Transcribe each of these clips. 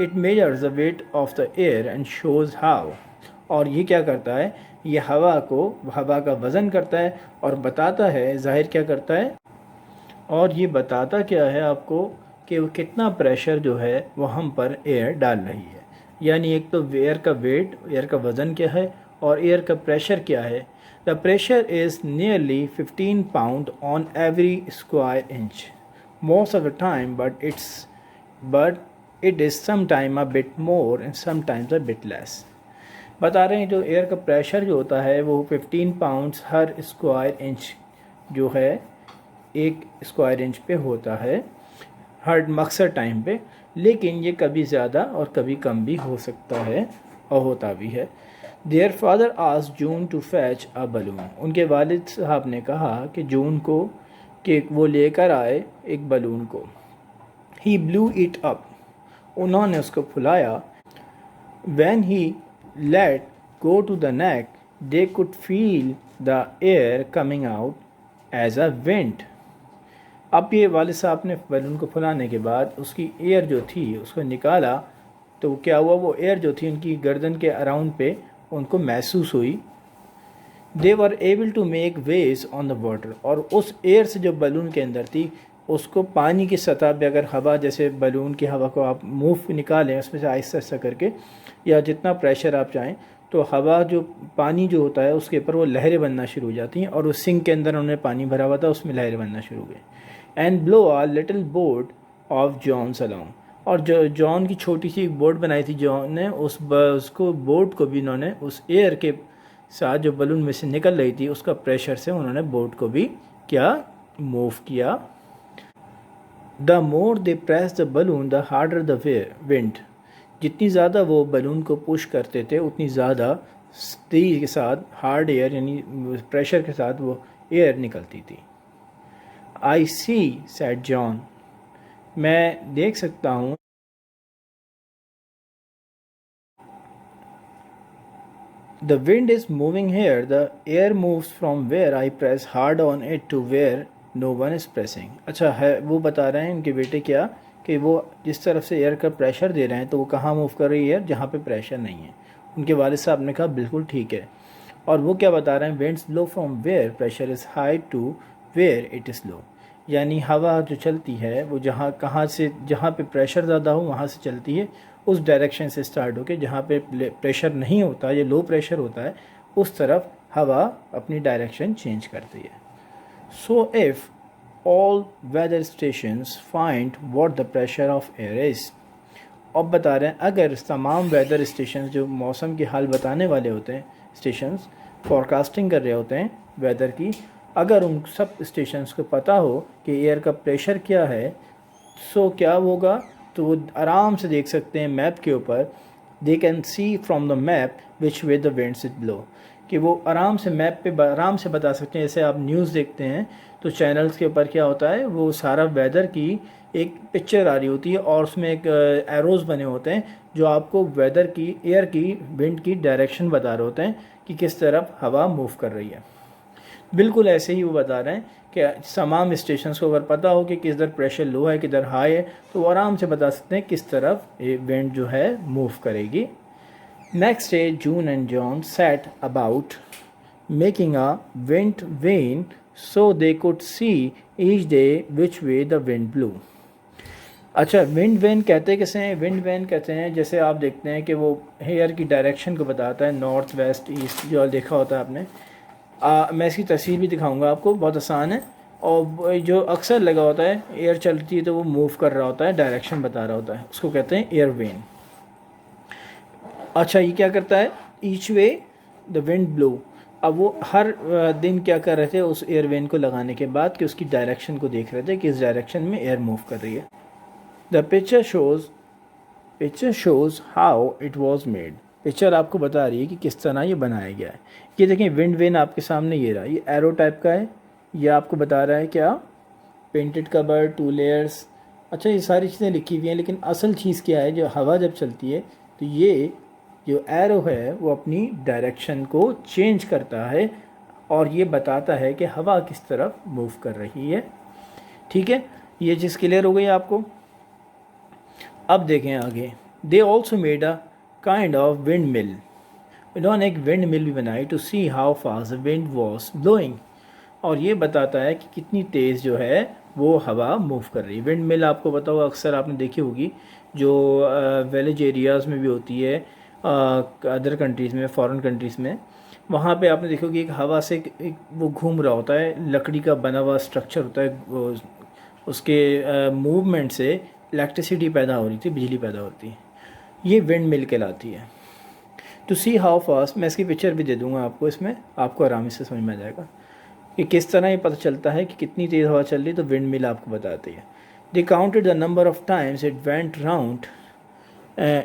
It measures the weight of the air and shows how. और ये क्या करता है, ये हवा का वज़न करता है और बताता है, ज़ाहिर क्या करता है, और ये बताता क्या है आपको कि वो कितना प्रेशर जो है वो हम पर एयर डाल रही है। यानी एक तो एयर का वेट, एयर का वज़न क्या है, और एयर का प्रेशर क्या है। The pressure is nearly 15 pound on every square inch most of the time, but it is some time a bit more and some times a bit less. बता रहे हैं जो एयर का प्रेशर जो होता है वो 15 पाउंड्स हर स्क्वायर इंच जो है, एक स्क्वायर इंच पे होता है हर मकसर टाइम पे, लेकिन ये कभी ज़्यादा और कभी कम भी हो सकता है और होता भी है। Their father asked June to fetch a balloon. उनके वालिद साहब ने कहा कि जून को कि वो लेकर आए एक बलून को। ही ब्लू इट अप। उन्होंने उसको फुलाया। When he let go to the neck, they could feel the air coming out as a wind. अब ये वालिद साहब ने बैलून को फुलाने के बाद उसकी एयर जो थी उसको निकाला, तो क्या हुआ, वो एयर जो थी उनकी गर्दन के अराउंड पे उनको महसूस हुई। They were able to make waves on the water. और उस एयर से जो बैलून के अंदर थी उसको पानी की सतह पे, अगर हवा जैसे बैलून की हवा को आप मूव निकालें उसमें से आहिस्ता आहिस्ता करके, या जितना प्रेशर आप चाहें, तो हवा जो पानी जो होता है उसके ऊपर वो लहरें बनना शुरू हो जाती हैं। और उस सिंक के अंदर उन्होंने पानी भरा हुआ था, उसमें लहरें बनना शुरू हो गई। And blow uh little boat of John Salong. और जो जॉन की छोटी सी बोट बनाई थी जॉन ने, उसको बोट को भी इन्होंने उस एयर के साथ जो बलून में से निकल रही थी उसका प्रेशर से उन्होंने बोट को भी क्या मूव किया। The more they press the balloon the harder the wind. जितनी ज़्यादा वो बलून को पुश करते थे उतनी ज़्यादा तेज़ी के साथ हार्ड एयर यानी प्रेशर के साथ वो एयर निकलती थी। I see said John. मैं देख सकता हूँ। The wind is moving here, the air moves from where I press hard on it to where no one is pressing. अच्छा है, वो बता रहे हैं उनके बेटे क्या कि वो जिस तरफ से एयर का प्रेशर दे रहे हैं तो वो कहाँ मूव कर रही है, एयर जहाँ पे प्रेशर नहीं है। उनके वालिद साहब ने कहा बिल्कुल ठीक है। और वो क्या बता रहे हैं, winds blow from where pressure is high to where it is low. यानी हवा जो चलती है वो कहाँ से, जहाँ पे प्रेशर ज़्यादा हो वहाँ से चलती है, उस डायरेक्शन से स्टार्ट होकर जहाँ पे प्रेशर नहीं होता, ये लो प्रेशर होता है, उस तरफ हवा अपनी डायरेक्शन चेंज करती है। So if all weather stations find what the pressure of air is. अब बता रहे हैं अगर तमाम वेदर स्टेशन जो मौसम की हाल बताने वाले होते हैं, स्टेशंस फॉरकास्टिंग कर रहे होते हैं वेदर की, अगर उन सब स्टेशंस को पता हो कि एयर का प्रेशर क्या है, सो क्या होगा, तो वो आराम से देख सकते हैं मैप के ऊपर। They can see from the map which way the winds it blow. कि वो आराम से मैप पे आराम से बता सकते हैं। जैसे आप न्यूज़ देखते हैं तो चैनल्स के ऊपर क्या होता है, वो सारा वेदर की एक पिक्चर आ रही होती है और उसमें एक एरोज़ बने होते हैं जो आपको वेदर की, एयर की, विंड की डायरेक्शन बता रहे होते हैं कि किस तरफ हवा मूव कर रही है। बिल्कुल ऐसे ही वो बता रहे हैं कि तमाम स्टेशंस को अगर पता हो कि किधर प्रेशर लो है किधर हाई है, तो वो आराम से बता सकते हैं किस तरफ ये विंड जो है मूव करेगी। Next day June and John set about making a wind vane so they could see each day which way the wind blue. अच्छा, विंड वैन कहते कैसे हैं? विंड वैन कहते हैं जैसे आप देखते हैं कि वो हेयर की डायरेक्शन को बताता है, नॉर्थ वेस्ट ईस्ट जो देखा होता है आपने। मैं इसकी तस्वीर भी दिखाऊंगा आपको, बहुत आसान है। और जो अक्सर लगा होता है, एयर चलती है तो वो मूव कर रहा होता है, डायरेक्शन बता रहा होता है, उसको कहते हैं एयर वेन। अच्छा, ये क्या करता है, each way the wind blow. अब वो हर दिन क्या कर रहे थे उस एयर वेन को लगाने के बाद कि उसकी डायरेक्शन को देख रहे थे कि इस डायरेक्शन में एयर मूव कर रही है। The picture shows how it was made. Picture आपको बता रही है कि किस तरह ये बनाया गया है। ये देखें, विंड वेन आपके सामने ये रहा, ये एरो टाइप का है। ये आपको बता रहा है क्या, पेंटेड कवर, 2 लेयर्स। अच्छा, ये सारी चीज़ें लिखी हुई हैं, लेकिन असल चीज़ क्या है, जो हवा जब चलती है तो ये जो एरो है वो अपनी डायरेक्शन को चेंज करता है और ये बताता है कि हवा किस तरफ मूव कर रही है। ठीक है, ये चीज़ क्लियर हो गई आपको। अब देखें आगे, they also made a kind of windmill, इन्होंने एक विंड मिल भी बनाई to see how fast the wind was blowing, और ये बताता है कि कितनी तेज़ जो है वो हवा मूव कर रही है। विंड मिल आपको पता होगा, अक्सर आपने देखी होगी, जो विलेज एरियाज़ में भी होती है, अदर कंट्रीज़ में, फॉरेन कंट्रीज़ में, वहाँ पे आपने देखोगे एक हवा से एक वो घूम रहा होता है, लकड़ी का बना हुआ स्ट्रक्चर होता है, उसके मूवमेंट से इलेक्ट्रिसिटी पैदा हो रही थी, बिजली पैदा होती है, ये विंड मिल कहलाती है। टू सी हाउ फास्ट, मैं इसकी पिक्चर भी दे दूंगा आपको, इसमें आपको आराम से समझ में आ जाएगा कि किस तरह ये पता चलता है कि कितनी तेज़ हवा चल रही है, तो विंड मिल आपको बताती है। They counted the number of times it went round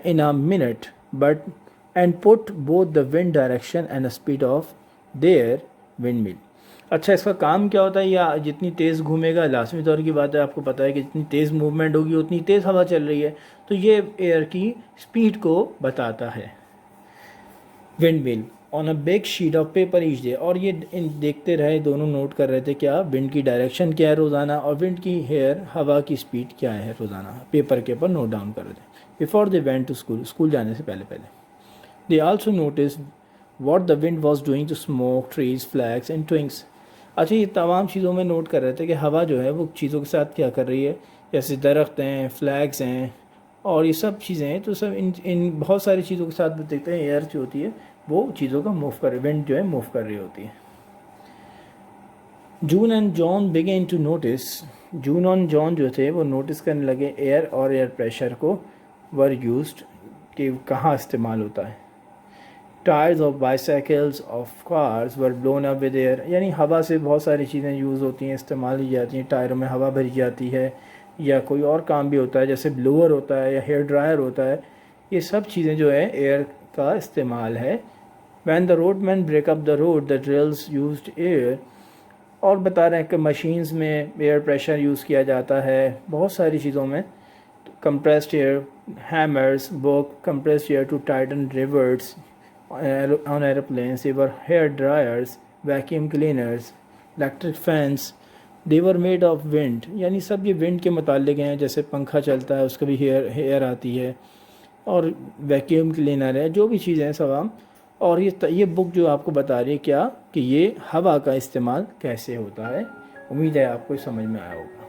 in a minute but and put both the wind direction and the speed of their wind mill. अच्छा, इसका काम क्या होता है, या जितनी तेज़ घूमेगा, लाजमी तौर की बात है, आपको पता है कि जितनी तेज़ मूवमेंट होगी उतनी तेज़ हवा चल रही है, तो ये एयर की स्पीड को बताता है। Wind mill on a big sheet of paper each day, और ये देखते रहे, दोनों नोट कर रहे थे क्या विंड की डायरेक्शन क्या है रोज़ाना, और विंड की हवा की स्पीड क्या है रोज़ाना, पेपर के ऊपर नोट डाउन कर रहे थे। Before they went to school, school जाने से पहले। They also notice what the wind was doing to smoke trees flags and twigs. अच्छा, ये तमाम चीज़ों में नोट कर रहे थे कि हवा जो है वो चीज़ों के साथ क्या कर रही है, जैसे दरख्त हैं, फ्लैग्स हैं, और ये सब चीज़ें हैं, तो सब इन बहुत सारी चीज़ों के साथ देखते हैं एयर जो होती है वो चीज़ों का मूव कर, विंड जो है मूव कर रही होती है। June and John begin to notice, June और जॉन जो थे वो नोटिस करने लगे एयर और एयर प्रेशर को वर यूज्ड, कि कहाँ इस्तेमाल होता है। Tyres of bicycles of cars were blown up with air, यानी हवा से बहुत सारी चीज़ें यूज़ होती हैं, इस्तेमाल की जाती हैं, टायरों में हवा भरी जाती है, या कोई और काम भी होता है, जैसे ब्लोअर होता है या हेयर ड्रायर होता है, ये सब चीज़ें जो है एयर का इस्तेमाल है। When the roadman break up the road the drills used air, और बता रहे हैं कि मशीन्स में एयर प्रेशर यूज़ किया जाता है बहुत सारी चीज़ों में। Compressed air hammers work compressed air to tighten rivets on airplanes, they were hair dryers, vacuum cleaners, electric fans, they were made of wind, यानी सब ये विंड के मुतालिक हैं, जैसे पंखा चलता है उसका भी हेयर आती है, और वैक्यूम क्लीनर है, जो भी चीज़ें हैं सब। और ये बुक जो आपको बता रही है क्या, कि ये हवा का इस्तेमाल कैसे होता है। उम्मीद है आपको समझ में आया होगा।